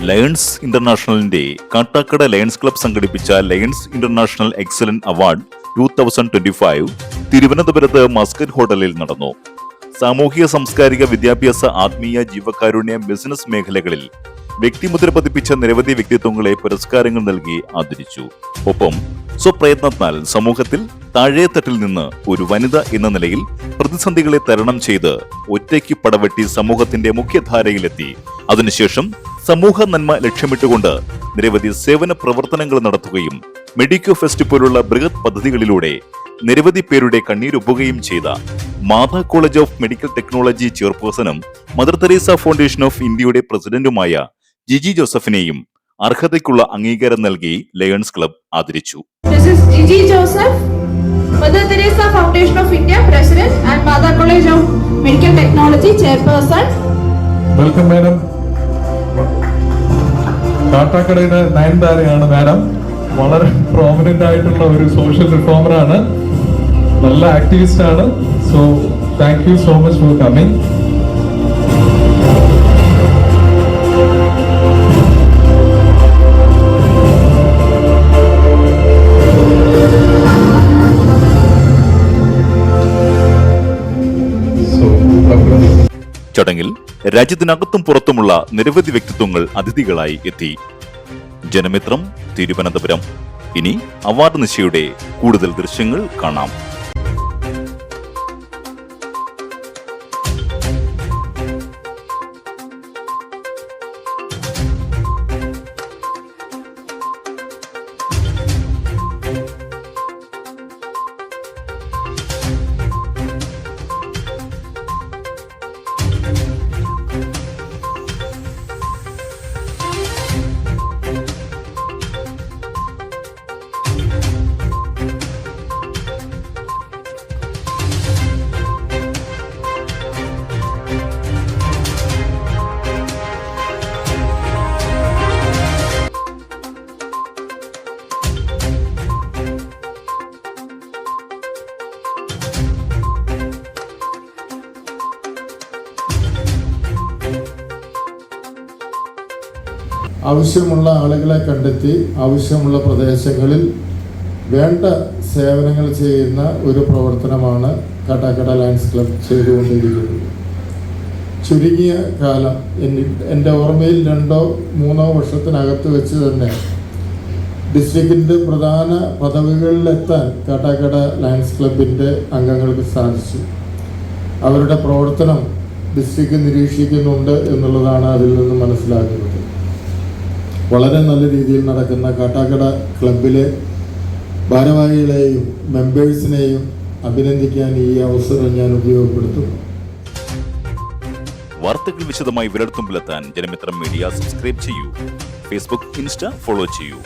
Lions ഇന്റർനാഷണലിന്റെ Kattakada lions club സംഘടിപ്പിച്ച lions international excellent award 2025 തിരുവനന്തപുരത്ത് Muscat ഹോട്ടലിൽ നടന്നു. സാമൂഹിക സാംസ്കാരിക വിദ്യാഭ്യാസ ആത്മീയ ജീവകാരുണ്യ ബിസിനസ് മേഖലകളിൽ വ്യക്തിമുദ്ര പതിപ്പിച്ച നിരവധി വ്യക്തിത്വങ്ങളെ പുരസ്കാരങ്ങൾ നൽകി ആദരിച്ചു. ഒപ്പം സ്വപ്രയത്നത്താൽ സമൂഹത്തിൽ താഴേത്തട്ടിൽ നിന്ന് ഒരു വനിത എന്ന നിലയിൽ പ്രതിസന്ധികളെ തരണം ചെയ്ത് ഒറ്റയ്ക്ക് പടവെട്ടി സമൂഹത്തിന്റെ മുഖ്യധാരയിലെത്തി. അതിനുശേഷം സമൂഹ നന്മ ലക്ഷ്യമിട്ടുകൊണ്ട് നിരവധി സേവന പ്രവർത്തനങ്ങൾ നടത്തുകയും മെഡിക്കോ ഫെസ്റ്റ് പോലുള്ള ബൃഹത് പദ്ധതികളിലൂടെ നിരവധി പേരുടെ കണ്ണീരൊപ്പുകയും ചെയ്ത Matha college of medical technology ചെയർപേഴ്സണും മദർ തെരേസ ഫൗണ്ടേഷൻ ഓഫ് ഇന്ത്യയുടെ പ്രസിഡന്റുമായ ജിജി ജോസഫിനെയും അർഹതയ്ക്കുള്ള അംഗീകാരം നൽകി ലയൺസ് ക്ലബ് ആദരിച്ചു. Jiji Joseph, Mother Teresa foundation of India president and Matha college of medical technology chairperson. Welcome madam. കാട്ടാക്കടയുടെ നയൻതാരയാണ് മാഡം. വളരെ പ്രോമിനന്റ് ആയിട്ടുള്ള ഒരു സോഷ്യൽ റിഫോമർ ആണ്, നല്ല ആക്ടിവിസ്റ്റ് ആണ്. So thank you so much for coming. ചടങ്ങിൽ രാജ്യത്തിനകത്തും പുറത്തുമുള്ള നിരവധി വ്യക്തിത്വങ്ങൾ അതിഥികളായി എത്തി. ജനമിത്രം തിരുവനന്തപുരം. ഇനി അവാർഡ് നിശയുടെ കൂടുതൽ ദൃശ്യങ്ങൾ കാണാം. ആവശ്യമുള്ള ആളുകളെ കണ്ടെത്തി ആവശ്യമുള്ള പ്രദേശങ്ങളിൽ വേണ്ട സേവനങ്ങൾ ചെയ്യുന്ന ഒരു പ്രവർത്തനമാണ് കാട്ടാക്കട ലയൺസ് ക്ലബ് ചെയ്തുകൊണ്ടിരിക്കുന്നത്. ചുരുങ്ങിയ കാലം, എൻ്റെ ഓർമ്മയിൽ 2-3 വർഷത്തിനകത്ത് വെച്ച് തന്നെ ഡിസ്ട്രിക്റ്റിൻ്റെ പ്രധാന പദവികളിലെത്താൻ കാട്ടാക്കട ലയൺസ് ക്ലബിൻ്റെ അംഗങ്ങൾക്ക് സാധിച്ചു. അവരുടെ പ്രവർത്തനം ഡിസ്ട്രിക്റ്റ് നിരീക്ഷിക്കുന്നുണ്ട് എന്നുള്ളതാണ് അതിൽ നിന്ന് മനസ്സിലാക്കുന്നത്. വളരെ നല്ല രീതിയിൽ നടക്കുന്ന കാട്ടാക്കട ക്ലബിലെ ഭാരവാഹികളെയും മെമ്പേഴ്സിനെയും അഭിനന്ദിക്കാൻ ഈ അവസരം ഞാൻ ഉപയോഗപ്പെടുത്തും. വാർത്തകൾ വിശദമായി വിരൽത്തുമ്പിലെത്താൻ ജനമിത്രം മീഡിയ സബ്സ്ക്രൈബ് ചെയ്യൂ. ഫേസ്ബുക്ക്, ഇൻസ്റ്റ ഫോളോ ചെയ്യൂ.